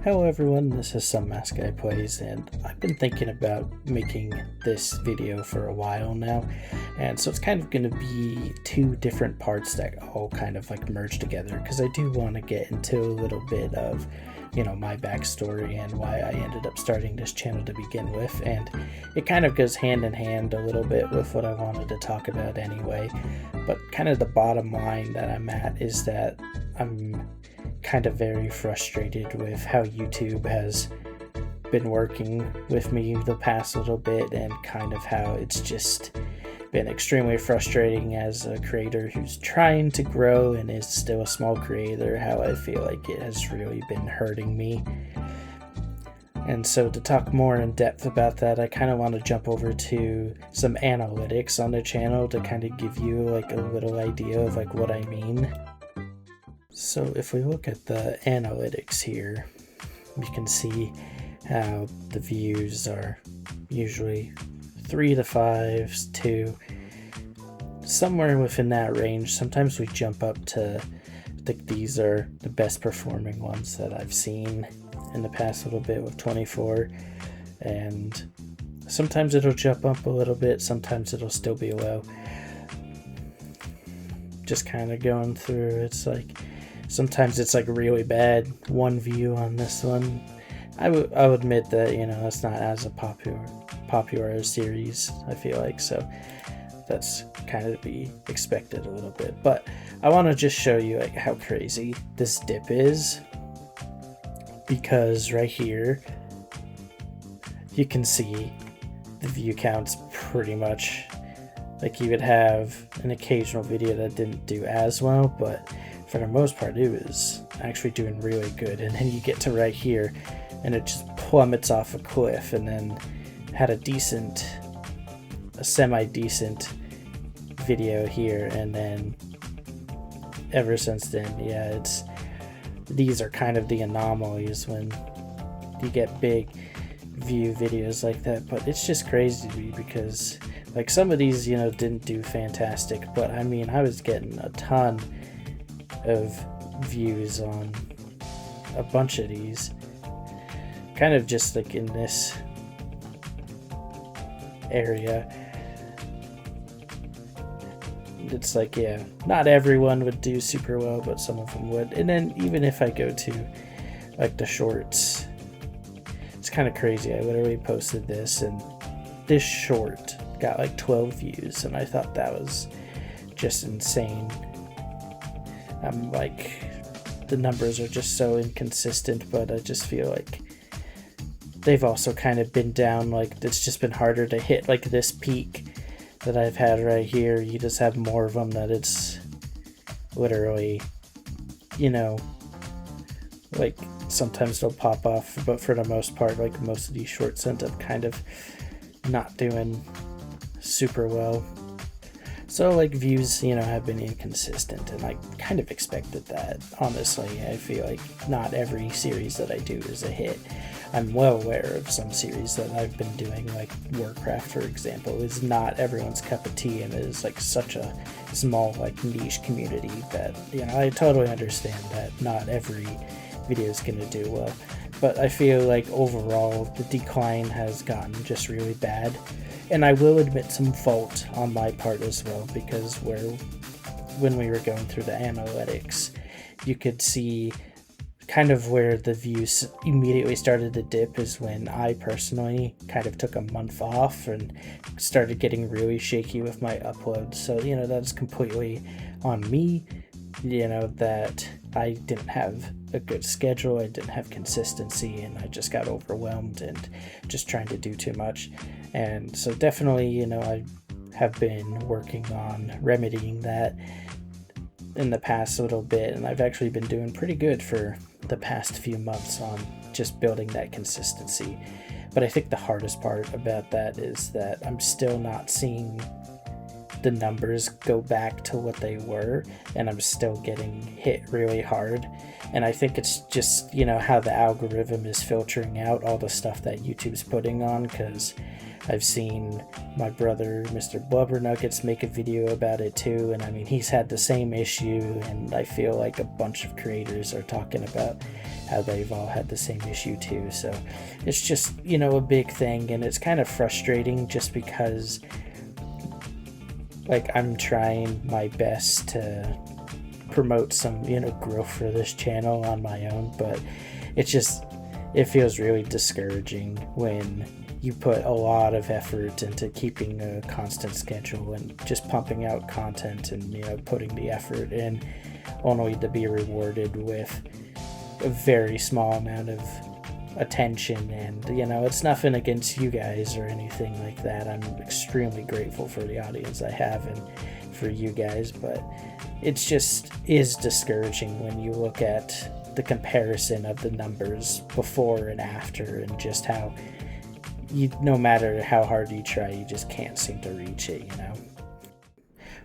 Hello everyone, this is Some Mask Guy Plays, and I've been thinking about making this video for a while now, and so it's kind of going to be two different parts that all kind of like merge together, because I do want to get into a little bit of, my backstory and why I ended up starting this channel to begin with, and it kind of goes hand in hand a little bit with what I wanted to talk about anyway, but kind of the bottom line that I'm at is that I'm kind of very frustrated with how YouTube has been working with me the past little bit, and kind of how it's just been extremely frustrating as a creator who's trying to grow and is still a small creator, how I feel like it has really been hurting me. And so to talk more in depth about that, I kind of want to jump over to some analytics on the channel to kind of give you like a little idea of like what I mean. So if we look at the analytics here, you can see how the views are usually 3 to 5, 2, somewhere within that range. Sometimes we jump up to, I think these are the best performing ones that I've seen in the past little bit with 24, and sometimes it'll jump up a little bit, sometimes it'll still be low. Just kind of going through, it's like sometimes it's like really bad, 1 view on this one. I'll admit that, it's not as a popular series, I feel like, so that's kind of to be expected a little bit. But I want to just show you like how crazy this dip is, because right here you can see the view counts pretty much. Like, you would have an occasional video that didn't do as well, but for the most part it was actually doing really good. And then you get to right here and it just plummets off a cliff, and then had a semi-decent video here, and then ever since then, these are kind of the anomalies when you get big view videos like that. But it's just crazy to me because like some of these didn't do fantastic, but I mean I was getting a ton of views on a bunch of these, kind of just like in this area. It's like, not everyone would do super well, but some of them would. And then even if I go to like the shorts, it's kind of crazy. I literally posted this and this short got like 12 views, and I thought that was just insane. I'm like, the numbers are just so inconsistent, but I just feel like they've also kind of been down. Like, it's just been harder to hit like this peak that I've had right here. You just have more of them that it's literally, like sometimes they'll pop off, but for the most part, like most of these shorts end up kind of not doing super well. So like views, have been inconsistent, and I kind of expected that. Honestly, I feel like not every series that I do is a hit. I'm well aware of some series that I've been doing, like Warcraft, for example, is not everyone's cup of tea, and it is like such a small, like niche community that, I totally understand that not every video is going to do well. But I feel like overall the decline has gotten just really bad. And I will admit some fault on my part as well, because when we were going through the analytics, you could see kind of where the views immediately started to dip is when I personally kind of took a month off and started getting really shaky with my uploads. So, that's completely on me, that I didn't have a good schedule, I didn't have consistency, and I just got overwhelmed and just trying to do too much. And so definitely, I have been working on remedying that in the past little bit, and I've actually been doing pretty good for the past few months on just building that consistency. But I think the hardest part about that is that I'm still not seeing the numbers go back to what they were, and I'm still getting hit really hard. And I think it's just, you know, how the algorithm is filtering out all the stuff that YouTube's putting on, because I've seen my brother, Mr. Blubbernuggets, make a video about it too, and I mean, he's had the same issue, and I feel like a bunch of creators are talking about how they've all had the same issue too. So it's just, you know, a big thing, and it's kind of frustrating just because, like, I'm trying my best to promote some, you know, growth for this channel on my own, but it feels really discouraging when you put a lot of effort into keeping a constant schedule and just pumping out content and, you know, putting the effort in, only to be rewarded with a very small amount of attention. And, you know, it's nothing against you guys or anything like that. I'm extremely grateful for the audience I have and for you guys, but it's just is discouraging when you look at the comparison of the numbers before and after, and just how no matter how hard you try, you just can't seem to reach it, you know.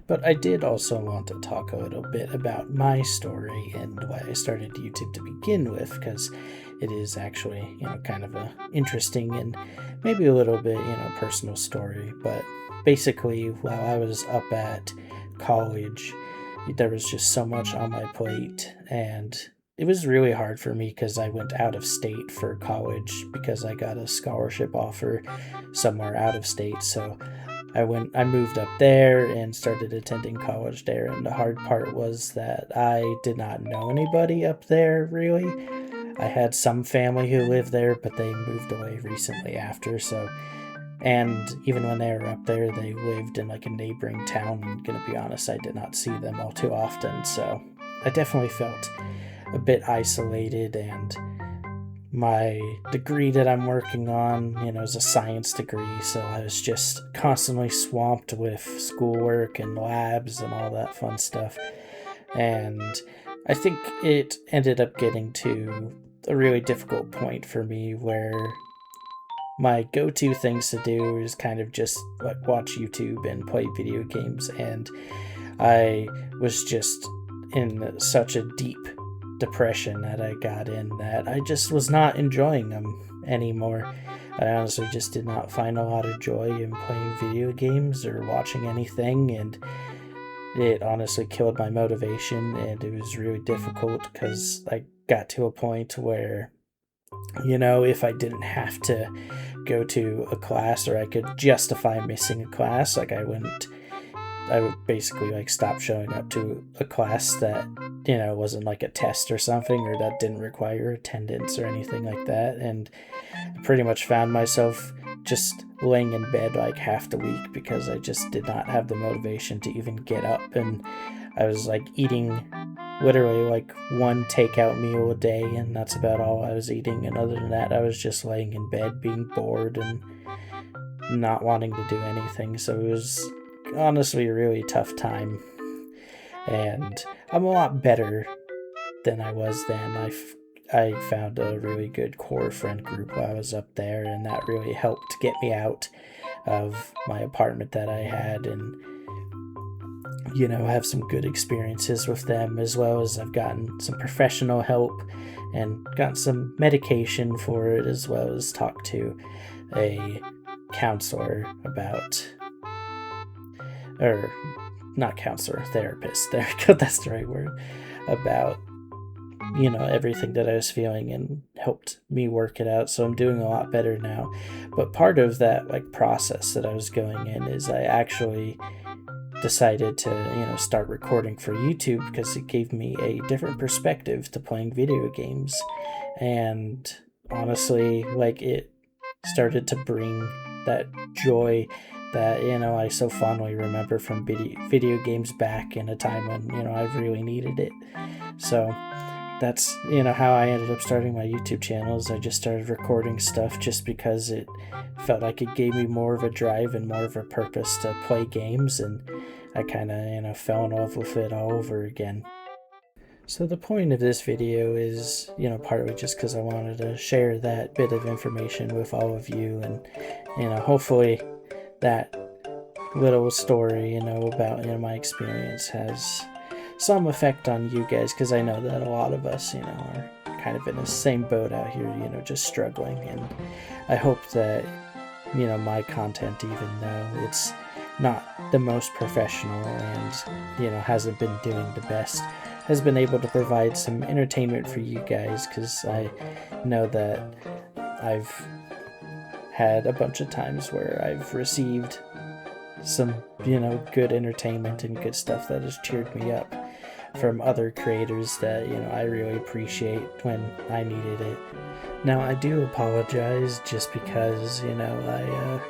But I did also want to talk a little bit about my story and why I started YouTube to begin with, because it is actually, you know, kind of a interesting and maybe a little bit, you know, personal story. But basically, while I was up at college, there was just so much on my plate, and it was really hard for me because I went out of state for college because I got a scholarship offer somewhere out of state. So I moved up there and started attending college there. And the hard part was that I did not know anybody up there, really. I had some family who lived there, but they moved away recently after. So, and even when they were up there, they lived in like a neighboring town. I'm gonna be honest, I did not see them all too often. So I definitely felt a bit isolated, and my degree that I'm working on, you know, is a science degree, so I was just constantly swamped with schoolwork and labs and all that fun stuff. And I think it ended up getting to a really difficult point for me where my go-to things to do is kind of just like watch YouTube and play video games, and I was just in such a deep depression that I got in that I just was not enjoying them anymore. I honestly just did not find a lot of joy in playing video games or watching anything, and it honestly killed my motivation, and it was really difficult because I got to a point where, you know, if I didn't have to go to a class, or I could justify missing a class, like I would basically like stop showing up to a class that, you know, wasn't like a test or something, or that didn't require attendance or anything like that. And I pretty much found myself just laying in bed like half the week because I just did not have the motivation to even get up. And I was like eating literally like one takeout meal a day, and that's about all I was eating. And other than that, I was just laying in bed being bored and not wanting to do anything. So it was honestly a really tough time, and I'm a lot better than I was then. I found a really good core friend group while I was up there, and that really helped get me out of my apartment that I had, and, you know, have some good experiences with them, as well as I've gotten some professional help and gotten some medication for it, as well as talked to a counselor about, or not counselor, therapist, there we go, that's the right word, about, you know, everything that I was feeling, and helped me work it out. So I'm doing a lot better now. But part of that like process that I was going in is I actually decided to, you know, start recording for YouTube because it gave me a different perspective to playing video games. And honestly, like, it started to bring that joy that, you know, I so fondly remember from video games back in a time when, you know, I really needed it. So that's, you know, how I ended up starting my YouTube channels. I just started recording stuff just because it felt like it gave me more of a drive and more of a purpose to play games, and I kind of, you know, fell in love with it all over again. So the point of this video is, you know, partly just because I wanted to share that bit of information with all of you, and, you know, hopefully that little story, you know, about, you know, my experience has some effect on you guys, because I know that a lot of us, you know, are kind of in the same boat out here, you know, just struggling. And I hope that, you know, my content, even though it's not the most professional and, you know, hasn't been doing the best, has been able to provide some entertainment for you guys, because I know that I've had a bunch of times where I've received some, you know, good entertainment and good stuff that has cheered me up from other creators that, you know, I really appreciate when I needed it. Now, I do apologize just because, you know,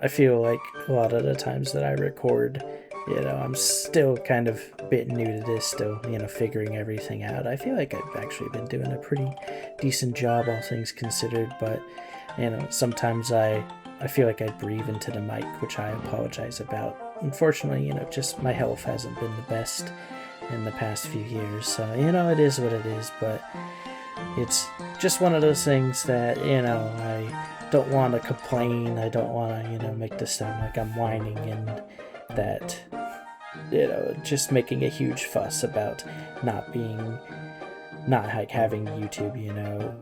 I feel like a lot of the times that I record, you know, I'm still kind of a bit new to this, still, you know, figuring everything out. I feel like I've actually been doing a pretty decent job, all things considered, but, you know, sometimes I feel like I breathe into the mic, which I apologize about. Unfortunately, you know, just my health hasn't been the best in the past few years, so, you know, it is what it is, but it's just one of those things that, you know, I don't want to complain, I don't want to, you know, make this sound like I'm whining and that, you know, just making a huge fuss about not like having YouTube, you know,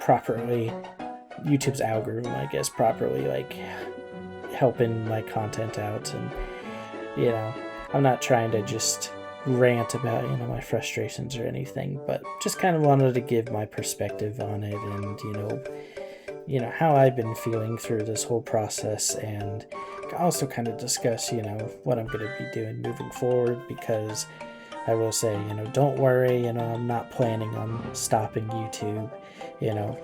properly, YouTube's algorithm, I guess, properly, like, helping my content out. And, you know, I'm not trying to just rant about, you know, my frustrations or anything, but just kind of wanted to give my perspective on it, and, you know, how I've been feeling through this whole process, and also kind of discuss, you know, what I'm going to be doing moving forward, because I will say, you know, don't worry, you know, I'm not planning on stopping YouTube. You know,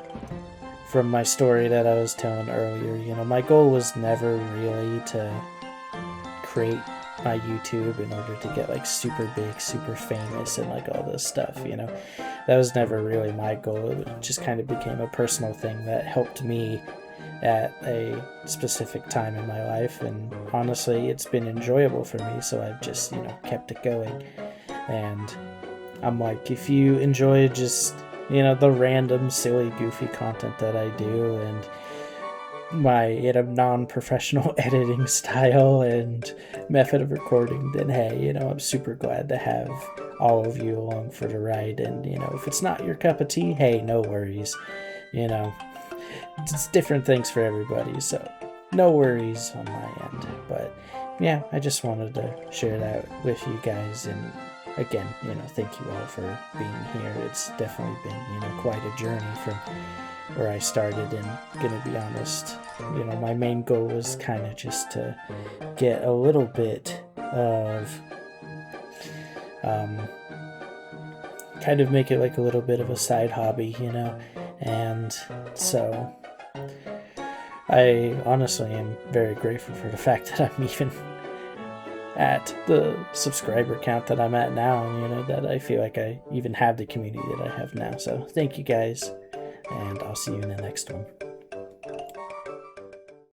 from my story that I was telling earlier, you know, my goal was never really to create my YouTube in order to get, like, super big, super famous and, like, all this stuff, you know. That was never really my goal. It just kind of became a personal thing that helped me at a specific time in my life, and honestly, it's been enjoyable for me, so I've just, you know, kept it going. And I'm like, if you enjoy just, you know, the random, silly, goofy content that I do, and my, you know, non-professional editing style and method of recording, then hey, you know, I'm super glad to have all of you along for the ride. And, you know, if it's not your cup of tea, hey, no worries. You know, it's different things for everybody, so no worries on my end. But yeah, I just wanted to share that with you guys. And again, you know, thank you all for being here. It's definitely been, you know, quite a journey from where I started, and gonna be honest, you know, my main goal was kind of just to get a little bit of kind of make it like a little bit of a side hobby, you know. And so I honestly am very grateful for the fact that I'm even at the subscriber count that I'm at now, you know, that I feel like I even have the community that I have now. So thank you guys, and I'll see you in the next one.